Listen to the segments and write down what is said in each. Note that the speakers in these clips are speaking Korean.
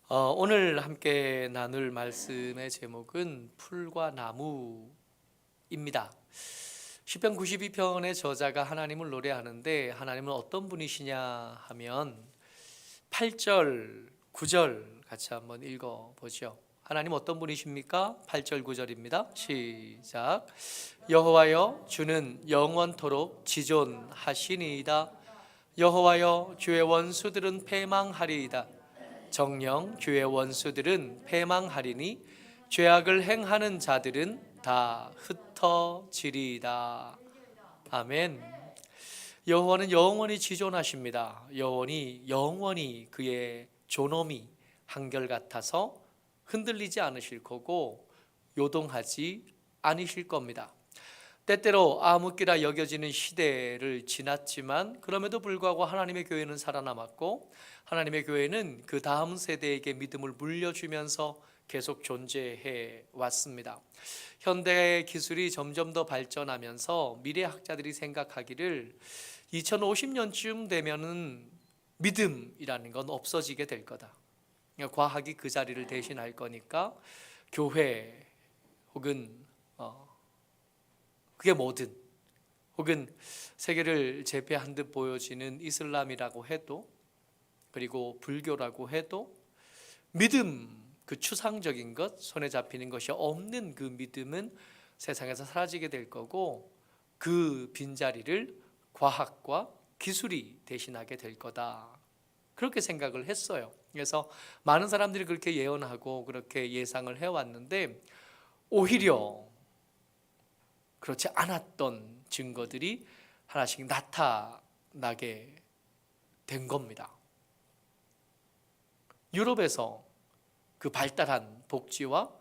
오늘 함께 나눌 말씀의 제목은 풀과 나무입니다. 시편 92편의 저자가 하나님을 노래하는데 하나님은 어떤 분이시냐 하면 8절, 9절 같이 한번 읽어보죠. 하나님 어떤 분이십니까? 8절, 9절입니다. 시작. 여호와여, 주는 영원토록 지존하시니이다. 여호와여, 주의 원수들은 패망하리이다. 정녕 주의 원수들은 패망하리니 죄악을 행하는 자들은 다 흩어지리이다. 아멘. 여호와는 영원히 지존하십니다. 영원히 그의 존엄이 한결같아서 흔들리지 않으실 거고 요동하지 않으실 겁니다. 때때로 암흑기라 여겨지는 시대를 지났지만 그럼에도 불구하고 하나님의 교회는 살아남았고 하나님의 교회는 그 다음 세대에게 믿음을 물려주면서 계속 존재해 왔습니다. 현대 기술이 점점 더 발전하면서 미래학자들이 생각하기를 2050년쯤 되면은 믿음이라는 건 없어지게 될 거다. 과학이 그 자리를 대신할 거니까 교회 혹은 그게 뭐든 혹은 세계를 제패한 듯 보여지는 이슬람이라고 해도 그리고 불교라고 해도 믿음, 그 추상적인 것, 손에 잡히는 것이 없는 그 믿음은 세상에서 사라지게 될 거고 그 빈자리를 과학과 기술이 대신하게 될 거다. 그렇게 생각을 했어요. 그래서 많은 사람들이 그렇게 예언하고 그렇게 예상을 해왔는데 오히려 그렇지 않았던 증거들이 하나씩 나타나게 된 겁니다. 유럽에서 그 발달한 복지와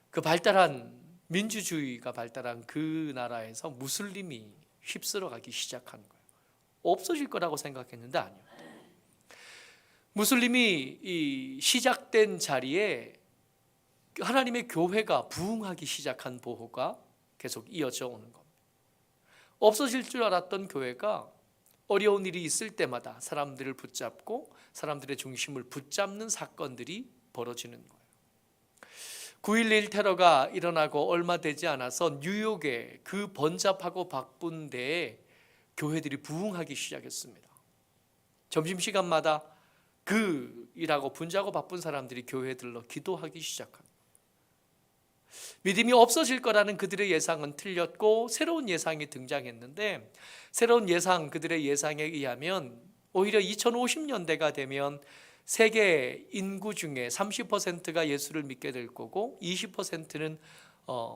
그 발달한 민주주의가 발달한 그 나라에서 무슬림이 휩쓸어가기 시작한 거예요. 없어질 거라고 생각했는데 아니요. 무슬림이 시작된 자리에 하나님의 교회가 부흥하기 시작한 보호가 계속 이어져 오는 겁니다. 없어질 줄 알았던 교회가 어려운 일이 있을 때마다 사람들을 붙잡고 사람들의 중심을 붙잡는 사건들이 벌어지는 거예요. 9.11 테러가 일어나고 얼마 되지 않아서 뉴욕의 그 번잡하고 바쁜 데에 교회들이 부흥하기 시작했습니다. 점심시간마다 그 일하고 분주하고 바쁜 사람들이 교회에 들러 기도하기 시작합니다. 믿음이 없어질 거라는 그들의 예상은 틀렸고 새로운 예상이 등장했는데 새로운 예상, 그들의 예상에 의하면 오히려 2050년대가 되면 세계 인구 중에 30%가 예수를 믿게 될 거고 20%는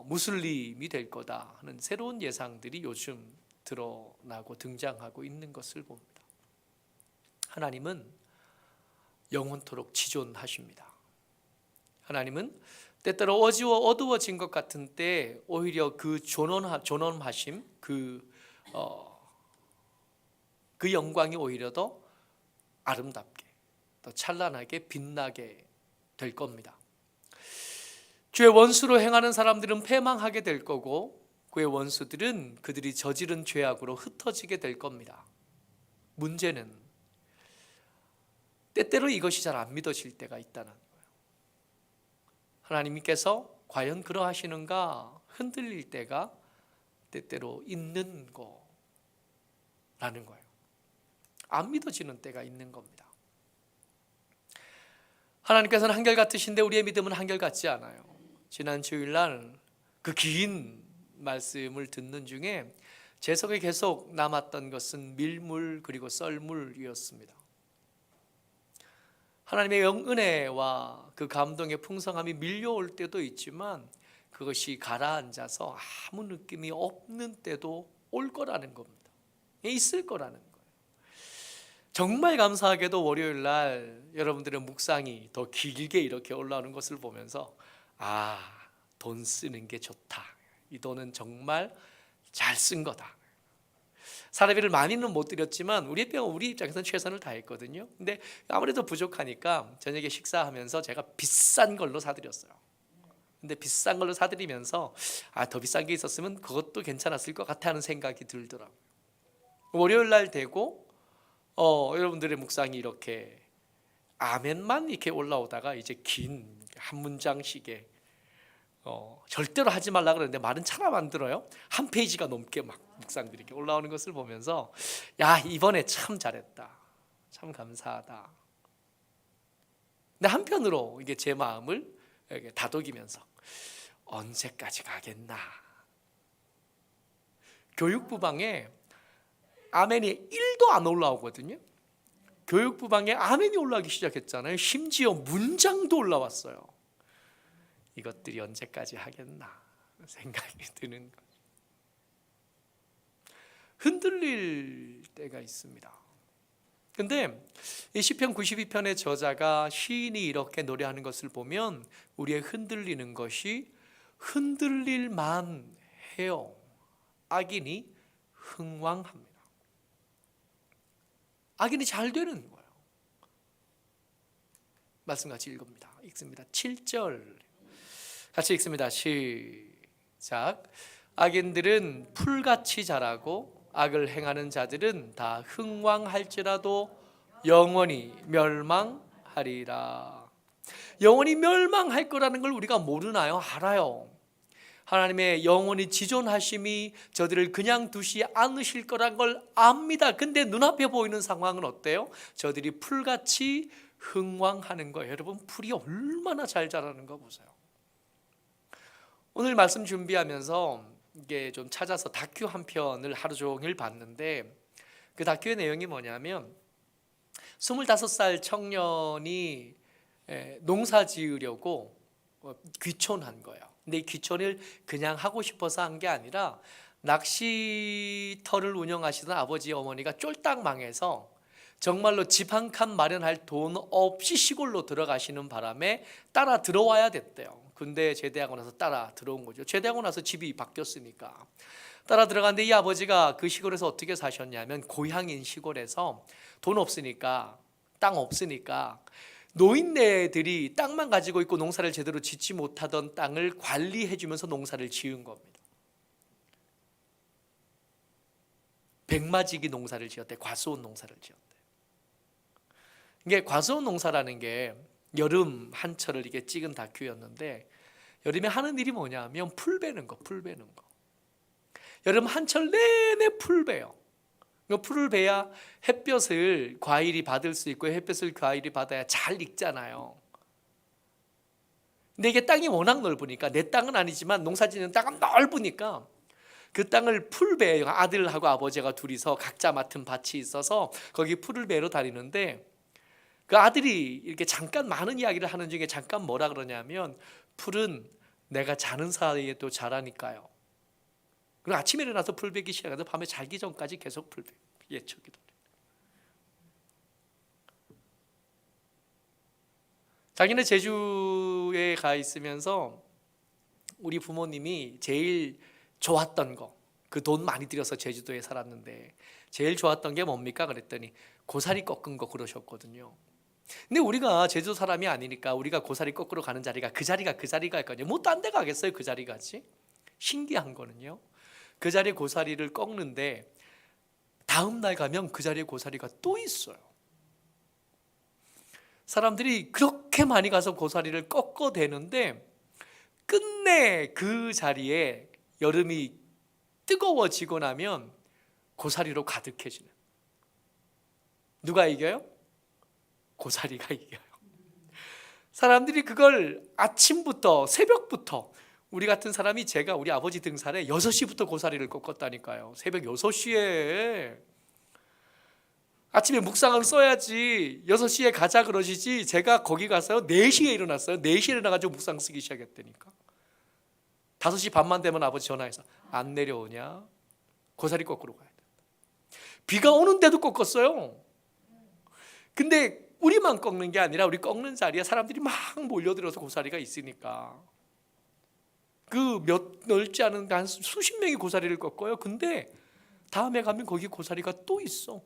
무슬림이 될 거다 하는 새로운 예상들이 요즘 드러나고 등장하고 있는 것을 봅니다. 하나님은 영원토록 지존하십니다. 하나님은 때때로 어두워진 것 같은 때 오히려 그 존엄하심, 그 영광이 오히려 더 아름답게, 더 찬란하게 빛나게 될 겁니다. 주의 원수로 행하는 사람들은 패망하게 될 거고 그의 원수들은 그들이 저지른 죄악으로 흩어지게 될 겁니다. 문제는 때때로 이것이 잘 안 믿어질 때가 있다는 거예요. 하나님께서 과연 그러하시는가 흔들릴 때가 때때로 있는 거라는 거예요. 안 믿어지는 때가 있는 겁니다. 하나님께서는 한결같으신데 우리의 믿음은 한결같지 않아요. 지난 주일날 그 긴 말씀을 듣는 중에 제 속에 계속 남았던 것은 밀물 그리고 썰물이었습니다. 하나님의 영은혜와 그 감동의 풍성함이 밀려올 때도 있지만 그것이 가라앉아서 아무 느낌이 없는 때도 올 거라는 겁니다. 있을 거라는 거예요. 정말 감사하게도 월요일 날 여러분들의 묵상이 더 길게 이렇게 올라오는 것을 보면서 돈 쓰는 게 좋다. 이 돈은 정말 잘 쓴 거다. 사례비를 많이는 못 드렸지만 우리 입장에서는 최선을 다했거든요. 근데 아무래도 부족하니까 저녁에 식사하면서 제가 비싼 걸로 사드렸어요. 근데 비싼 걸로 사드리면서 더 비싼 게 있었으면 그것도 괜찮았을 것 같아 하는 생각이 들더라고요. 월요일 날 되고 여러분들의 묵상이 이렇게 아멘만 이렇게 올라오다가 이제 긴 한 문장씩에 절대로 하지 말라 그러는데 말은 차나 만들어요. 한 페이지가 넘게 막 묵상들이 이렇게 올라오는 것을 보면서 야, 이번에 참 잘했다, 참 감사하다. 근데 한편으로 이게 제 마음을 이렇게 다독이면서 언제까지 가겠나. 교육부 방에 아멘이 1도 안 올라오거든요. 교육부 방에 아멘이 올라오기 시작했잖아요. 심지어 문장도 올라왔어요. 이것들이 언제까지 하겠나 생각이 드는 거죠. 흔들릴 때가 있습니다. 근데 이 시편 92편의 저자가 시인이 이렇게 노래하는 것을 보면 우리의 흔들리는 것이 흔들릴만 해요. 악인이 흥왕합니다. 악인이 잘 되는 거예요. 말씀 같이 읽습니다. 7절 같이 읽습니다. 시작. 악인들은 풀같이 자라고 악을 행하는 자들은 다 흥왕할지라도 영원히 멸망하리라. 영원히 멸망할 거라는 걸 우리가 모르나요? 알아요. 하나님의 영원히 지존하심이 저들을 그냥 두시 않으실 거란 걸 압니다. 근데 눈앞에 보이는 상황은 어때요? 저들이 풀같이 흥왕하는 거예요. 여러분, 풀이 얼마나 잘 자라는 거 보세요. 오늘 말씀 준비하면서 이게 좀 찾아서 다큐 한 편을 하루 종일 봤는데, 그 다큐의 내용이 뭐냐면 25살 청년이 농사 지으려고 귀촌한 거예요. 근데 이 귀촌을 그냥 하고 싶어서 한 게 아니라 낚시터를 운영하시던 아버지 어머니가 쫄딱 망해서 정말로 집 한 칸 마련할 돈 없이 시골로 들어가시는 바람에 따라 들어와야 됐대요. 군대 제대하고 나서 따라 들어온 거죠. 제대하고 나서 집이 바뀌었으니까 따라 들어갔는데, 이 아버지가 그 시골에서 어떻게 사셨냐면 고향인 시골에서 돈 없으니까, 땅 없으니까 노인네들이 땅만 가지고 있고 농사를 제대로 짓지 못하던 땅을 관리해 주면서 농사를 지은 겁니다. 백마지기 농사를 지었대. 과수원 농사를 지었대. 이게 과수원 농사라는 게 여름 한철을 이게 찍은 다큐였는데, 여름에 하는 일이 뭐냐면 풀 베는 거. 여름 한철 내내 풀 베요. 풀을 베야 햇볕을 과일이 받을 수 있고, 햇볕을 과일이 받아야 잘 익잖아요. 근데 이게 땅이 워낙 넓으니까, 내 땅은 아니지만 농사짓는 땅은 넓으니까 그 땅을 풀 베요. 아들하고 아버지가 둘이서 각자 맡은 밭이 있어서 거기 풀을 베러 다니는데, 그 아들이 이렇게 잠깐 많은 이야기를 하는 중에 잠깐 뭐라 그러냐면, 풀은 내가 자는 사이에 또 자라니까요. 그리고 아침에 일어나서 풀 베기 시작해서 밤에 자기 전까지 계속 풀 베기. 예초기도. 자기네 제주에 가 있으면서 우리 부모님이 제일 좋았던 거, 그 돈 많이 들여서 제주도에 살았는데 제일 좋았던 게 뭡니까? 그랬더니 고사리 꺾은 거 그러셨거든요. 근데 우리가 제주도 사람이 아니니까 우리가 고사리 꺾으러 가는 자리가 그 자리가 있거든요. 뭐 딴 데 가겠어요? 그 자리 가지. 신기한 거는요, 그 자리에 고사리를 꺾는데 다음 날 가면 그 자리에 고사리가 또 있어요. 사람들이 그렇게 많이 가서 고사리를 꺾어대는데 끝내 그 자리에 여름이 뜨거워지고 나면 고사리로 가득해지는. 누가 이겨요? 고사리가 이겨요. 사람들이 그걸 아침부터, 새벽부터, 우리 같은 사람이, 제가 우리 아버지 등산에 6시부터 고사리를 꺾었다니까요. 새벽 6시에. 아침에 묵상을 써야지 6시에 가자 그러시지, 제가 거기 가서요 4시에 일어났어요. 4시에 일어나가지고 묵상 쓰기 시작했다니까. 5시 반만 되면 아버지 전화해서 안 내려오냐? 고사리 꺾으러 가야 돼. 비가 오는데도 꺾었어요. 근데 우리만 꺾는 게 아니라 우리 꺾는 자리에 사람들이 막 몰려들어서 고사리가 있으니까 그 넓지 않은 한 수십 명이 고사리를 꺾어요. 근데 다음에 가면 거기 고사리가 또 있어.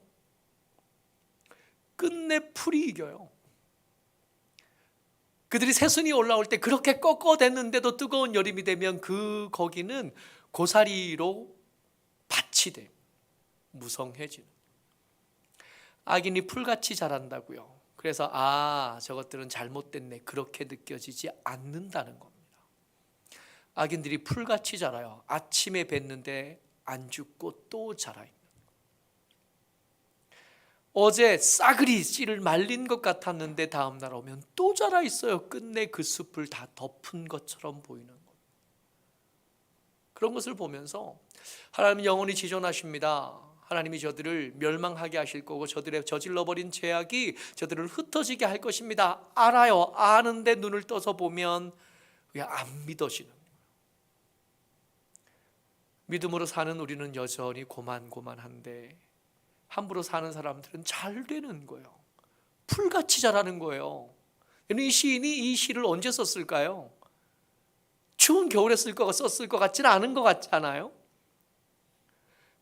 끝내 풀이 이겨요. 그들이 새순이 올라올 때 그렇게 꺾어댔는데도 뜨거운 여름이 되면 거기는 고사리로 밭이 돼. 무성해지는. 악인이 풀같이 자란다고요. 그래서 저것들은 잘못됐네 그렇게 느껴지지 않는다는 겁니다. 악인들이 풀같이 자라요. 아침에 뱄는데 안 죽고 또 자라요. 어제 싸그리 씨를 말린 것 같았는데 다음날 오면 또 자라 있어요. 끝내 그 숲을 다 덮은 것처럼 보이는 겁니다. 그런 것을 보면서 하나님은 영원히 지존하십니다. 하나님이 저들을 멸망하게 하실 거고 저들의 저질러버린 죄악이 저들을 흩어지게 할 것입니다. 알아요. 아는데 눈을 떠서 보면 그냥 안 믿어지는 거예요. 믿음으로 사는 우리는 여전히 고만고만한데 함부로 사는 사람들은 잘 되는 거예요. 풀같이 자라는 거예요. 이 시인이 이 시를 언제 썼을까요? 추운 겨울에 썼을 것 같지는 않은 것 같지 않아요?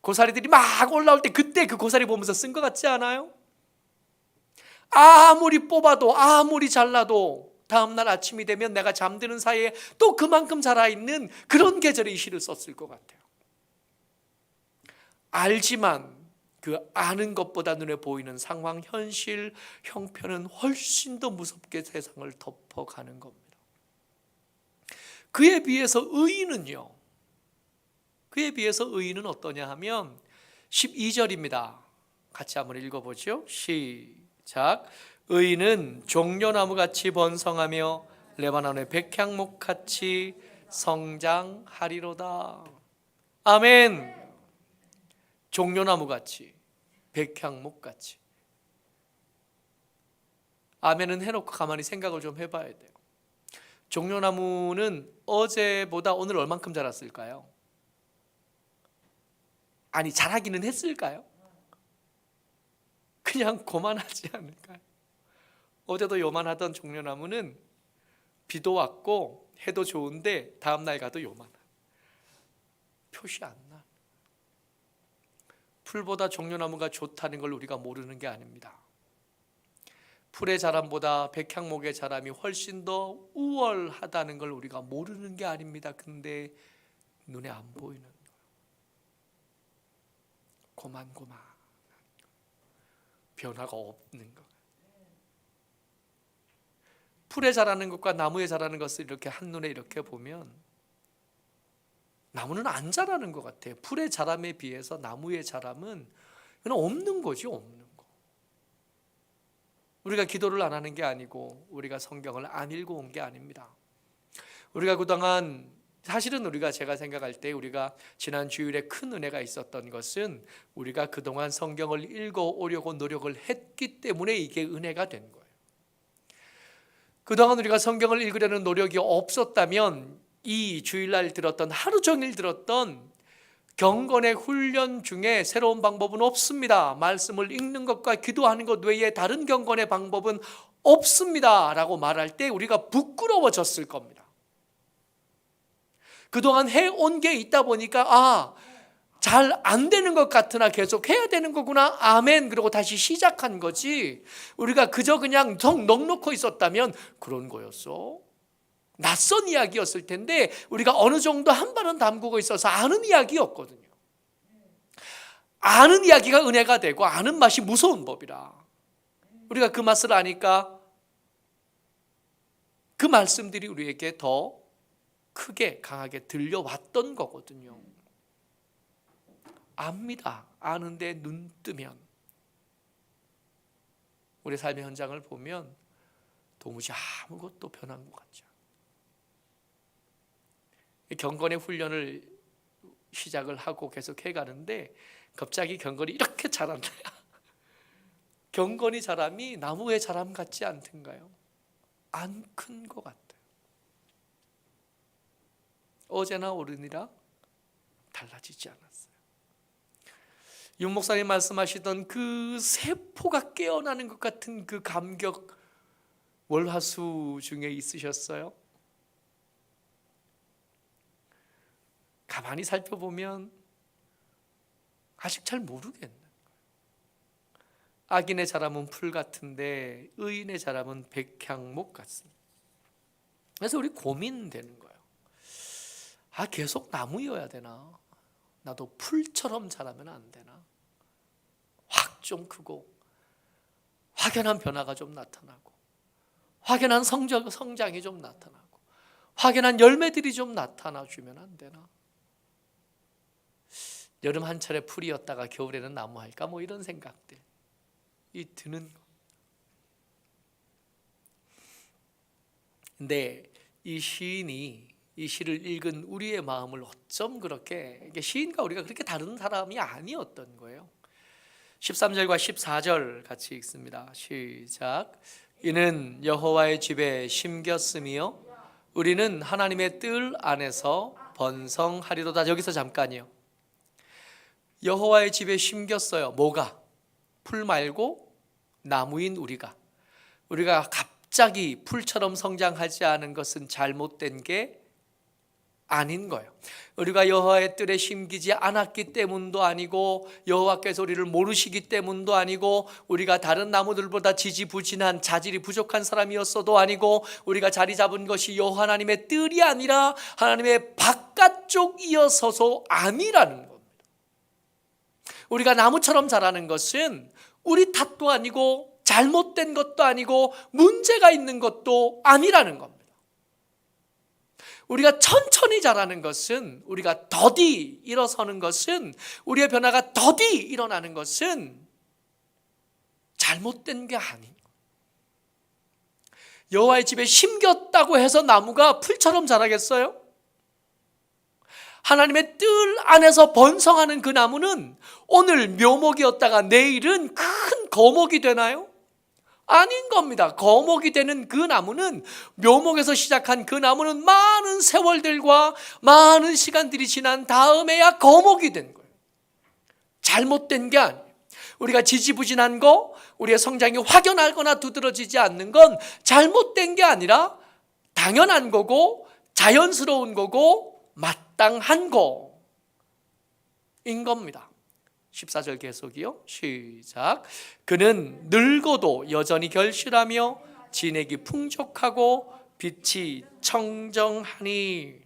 고사리들이 막 올라올 때 그때 그 고사리 보면서 쓴 것 같지 않아요? 아무리 뽑아도 아무리 잘라도 다음날 아침이 되면 내가 잠드는 사이에 또 그만큼 자라있는 그런 계절에 이 시를 썼을 것 같아요. 알지만 그 아는 것보다 눈에 보이는 상황, 현실, 형편은 훨씬 더 무섭게 세상을 덮어가는 겁니다. 그에 비해서 의인은요, 그에 비해서 의인은 어떠냐 하면 12절입니다. 같이 한번 읽어보죠. 시작. 의인은 종려나무같이 번성하며 레바논의 백향목같이 성장하리로다. 아멘. 종려나무같이, 백향목같이. 아멘은 해놓고 가만히 생각을 좀 해봐야 돼요. 종려나무는 어제보다 오늘 얼만큼 자랐을까요? 아니, 자라기는 했을까요? 그냥 고만하지 않을까요? 어제도 요만하던 종려나무는 비도 왔고 해도 좋은데 다음날 가도 요만한, 표시 안 나. 풀보다 종려나무가 좋다는 걸 우리가 모르는 게 아닙니다. 풀의 자람보다 백향목의 자람이 훨씬 더 우월하다는 걸 우리가 모르는 게 아닙니다. 근데 눈에 안 보이는 거예요. 고만고만, 변화가 없는 것. 풀에 자라는 것과 나무에 자라는 것을 이렇게 한눈에 이렇게 보면 나무는 안 자라는 것 같아요. 풀의 자람에 비해서 나무의 자람은 그냥 없는 거지, 없는 거. 우리가 기도를 안 하는 게 아니고 우리가 성경을 안 읽어온 게 아닙니다. 우리가 그동안 사실은 제가 생각할 때 우리가 지난 주일에 큰 은혜가 있었던 것은 우리가 그동안 성경을 읽어오려고 노력을 했기 때문에 이게 은혜가 된 거예요. 그동안 우리가 성경을 읽으려는 노력이 없었다면 이 주일날 들었던, 하루 종일 들었던 경건의 훈련 중에 새로운 방법은 없습니다. 말씀을 읽는 것과 기도하는 것 외에 다른 경건의 방법은 없습니다 라고 말할 때 우리가 부끄러워졌을 겁니다. 그동안 해온 게 있다 보니까 잘 안 되는 것 같으나 계속 해야 되는 거구나, 아멘, 그러고 다시 시작한 거지. 우리가 그저 그냥 넉넉히 있었다면 그런 거였어. 낯선 이야기였을 텐데 우리가 어느 정도 한 발은 담그고 있어서 아는 이야기였거든요. 아는 이야기가 은혜가 되고 아는 맛이 무서운 법이라. 우리가 그 맛을 아니까 그 말씀들이 우리에게 더 크게 강하게 들려왔던 거거든요. 압니다. 아는데 눈 뜨면 우리 삶의 현장을 보면 도무지 아무것도 변한 것 같죠. 경건의 훈련을 시작을 하고 계속 해가는데 갑자기 경건이 이렇게 자란다. 경건이 자람이 나무의 자람 같지 않던가요? 안 큰 것 같아요. 어제나 오르니라 달라지지 않았어요. 윤 목사님 말씀하시던 그 세포가 깨어나는 것 같은 그 감격, 월화수 중에 있으셨어요? 가만히 살펴보면 아직 잘 모르겠네. 악인의 자람은 풀 같은데 의인의 자람은 백향목 같습니다. 그래서 우리 고민되는 거예요. 계속 나무여야 되나? 나도 풀처럼 자라면 안 되나? 확 좀 크고 확연한 변화가 좀 나타나고, 확연한 성장이 좀 나타나고, 확연한 열매들이 좀 나타나주면 안 되나? 여름 한철에 풀이었다가 겨울에는 나무할까? 뭐 이런 생각들이 드는 거. 근데 이 시인이 이 시를 읽은 우리의 마음을 어쩜 그렇게, 시인과 우리가 그렇게 다른 사람이 아니었던 거예요. 13절과 14절 같이 읽습니다. 시작. 이는 여호와의 집에 심겼으며 우리는 하나님의 뜰 안에서 번성하리로다. 여기서 잠깐이요. 여호와의 집에 심겼어요. 뭐가? 풀 말고 나무인 우리가 갑자기 풀처럼 성장하지 않은 것은 잘못된 게 아닌 거예요. 우리가 여호와의 뜰에 심기지 않았기 때문도 아니고, 여호와께서 우리를 모르시기 때문도 아니고, 우리가 다른 나무들보다 지지부진한 자질이 부족한 사람이었어도 아니고, 우리가 자리 잡은 것이 여호와 하나님의 뜰이 아니라 하나님의 바깥쪽이어서도 아니라는 겁니다. 우리가 나무처럼 자라는 것은 우리 탓도 아니고 잘못된 것도 아니고 문제가 있는 것도 아니라는 겁니다. 우리가 천천히 자라는 것은, 우리가 더디 일어서는 것은, 우리의 변화가 더디 일어나는 것은 잘못된 게 아닌 거예요. 여호와의 집에 심겼다고 해서 나무가 풀처럼 자라겠어요? 하나님의 뜰 안에서 번성하는 그 나무는 오늘 묘목이었다가 내일은 큰 거목이 되나요? 아닌 겁니다. 거목이 되는 그 나무는, 묘목에서 시작한 그 나무는 많은 세월들과 많은 시간들이 지난 다음에야 거목이 된 거예요. 잘못된 게 아니에요. 우리가 지지부진한 거, 우리의 성장이 확연하거나 두드러지지 않는 건 잘못된 게 아니라 당연한 거고 자연스러운 거고 마땅한 거인 겁니다. 14절 계속이요. 시작. 그는 늙어도 여전히 결실하며 진액이 풍족하고 빛이 청정하니.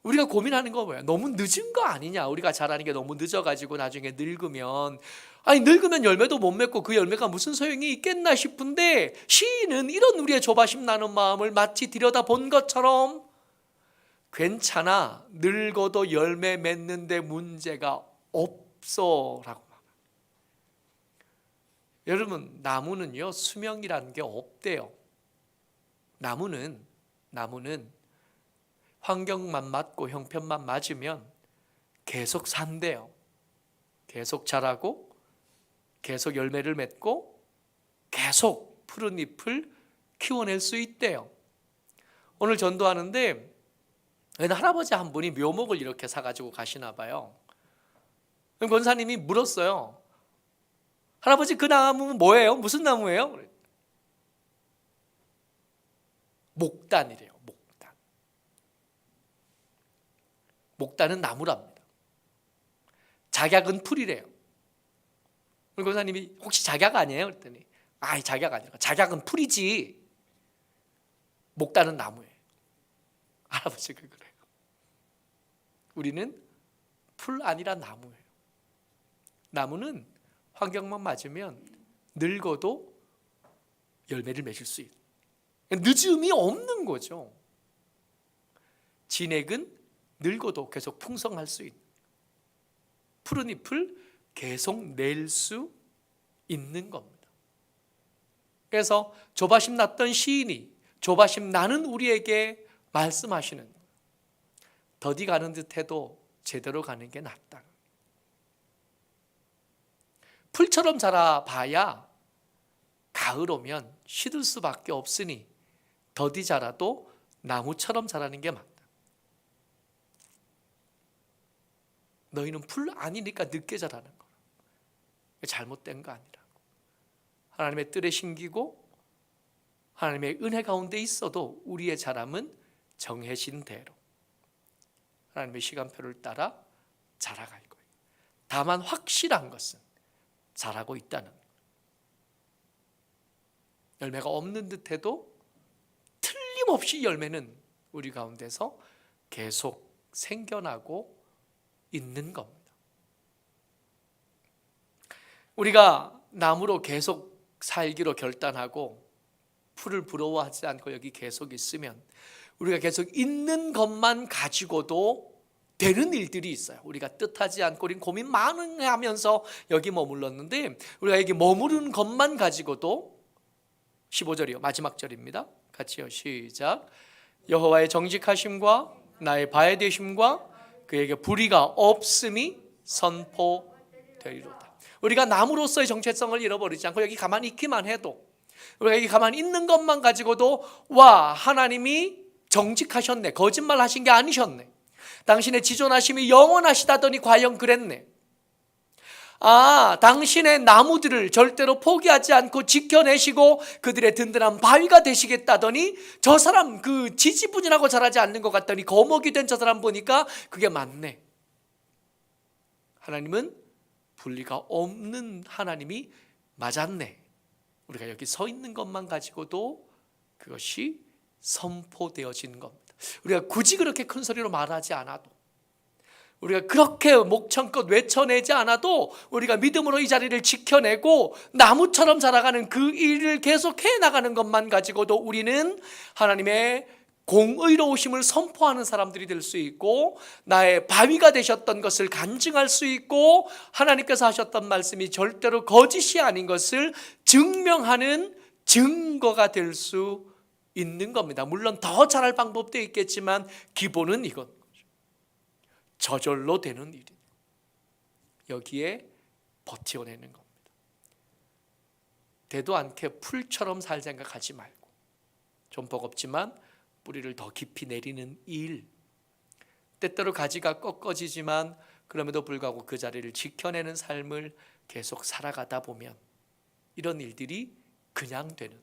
우리가 고민하는 거 뭐야? 너무 늦은 거 아니냐? 우리가 자라는 게 너무 늦어가지고 나중에 늙으면, 늙으면 열매도 못 맺고 그 열매가 무슨 소용이 있겠나 싶은데, 시인은 이런 우리의 조바심 나는 마음을 마치 들여다본 것처럼, 괜찮아, 늙어도 열매 맺는데 문제가 없어 라고 말합니다. 여러분, 나무는요 수명이라는 게 없대요. 나무는 환경만 맞고 형편만 맞으면 계속 산대요. 계속 자라고 계속 열매를 맺고 계속 푸른 잎을 키워낼 수 있대요. 오늘 전도하는데 할아버지 한 분이 묘목을 이렇게 사가지고 가시나 봐요. 권사님이 물었어요. 할아버지, 그 나무는 뭐예요? 무슨 나무예요? 목단이래요. 목단. 목단은 나무랍니다. 작약은 풀이래요. 권사님이 혹시 작약 아니에요? 그랬더니 작약 아니라 작약은 풀이지, 목단은 나무예요. 할아버지가 그래요. 우리는 풀 아니라 나무예요. 나무는 환경만 맞으면 늙어도 열매를 맺을 수 있어요. 늦음이 없는 거죠. 진액은 늙어도 계속 풍성할 수 있는, 푸른 잎을 계속 낼 수 있는 겁니다. 그래서 조바심 났던 시인이 조바심 나는 우리에게 말씀하시는, 더디 가는 듯해도 제대로 가는 게 낫다. 풀처럼 자라봐야 가을 오면 시들 수밖에 없으니 더디 자라도 나무처럼 자라는 게 맞다. 너희는 풀 아니니까 늦게 자라는 거라. 잘못된 거 아니라고. 하나님의 뜰에 심기고 하나님의 은혜 가운데 있어도 우리의 자람은 정해진 대로 하나님의 시간표를 따라 자라갈 거예요. 다만 확실한 것은 자라고 있다는 거예요. 열매가 없는 듯해도 틀림없이 열매는 우리 가운데서 계속 생겨나고 있는 겁니다. 우리가 나무로 계속 살기로 결단하고 풀을 부러워하지 않고 여기 계속 있으면 우리가 계속 있는 것만 가지고도 되는 일들이 있어요. 우리가 뜻하지 않고 우린 고민 많이 하면서 여기 머물렀는데 우리가 여기 머무르는 것만 가지고도 15절이요. 마지막 절입니다. 같이요. 시작. 여호와의 정직하심과 나의 바에 되심과 그에게 불의가 없음이 선포되리로다. 우리가 나무로서의 정체성을 잃어버리지 않고 여기 가만히 있기만 해도, 우리가 여기 가만히 있는 것만 가지고도 와, 하나님이 정직하셨네, 거짓말 하신 게 아니셨네, 당신의 지존하심이 영원하시다더니 과연 그랬네, 당신의 나무들을 절대로 포기하지 않고 지켜내시고 그들의 든든한 바위가 되시겠다더니 저 사람 그 지지부진하고 자라지 않는 것 같더니 거목이 된 저 사람 보니까 그게 맞네. 하나님은 분리가 없는 하나님이 맞았네. 우리가 여기 서 있는 것만 가지고도 그것이 선포되어지는 겁니다. 우리가 굳이 그렇게 큰 소리로 말하지 않아도, 우리가 그렇게 목청껏 외쳐내지 않아도 우리가 믿음으로 이 자리를 지켜내고 나무처럼 자라가는 그 일을 계속해 나가는 것만 가지고도 우리는 하나님의 공의로우심을 선포하는 사람들이 될 수 있고, 나의 바위가 되셨던 것을 간증할 수 있고, 하나님께서 하셨던 말씀이 절대로 거짓이 아닌 것을 증명하는 증거가 될 수 있는 겁니다. 물론 더 잘할 방법도 있겠지만 기본은 이것, 저절로 되는 일이, 여기에 버텨내는 겁니다. 되도 않게 풀처럼 살 생각하지 말고 좀 버겁지만 뿌리를 더 깊이 내리는 일, 때때로 가지가 꺾어지지만 그럼에도 불구하고 그 자리를 지켜내는 삶을 계속 살아가다 보면 이런 일들이 그냥 되는,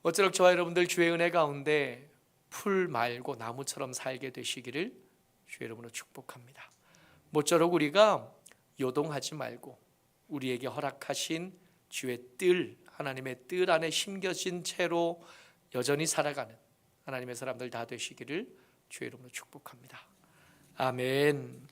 어쩌록 저와 여러분들 주의 은혜 가운데 풀 말고 나무처럼 살게 되시기를 주의 이름으로 축복합니다. 모쪼록 우리가 요동하지 말고 우리에게 허락하신 주의 뜰, 하나님의 뜰 안에 심겨진 채로 여전히 살아가는 하나님의 사람들 다 되시기를 주의 이름으로 축복합니다. 아멘.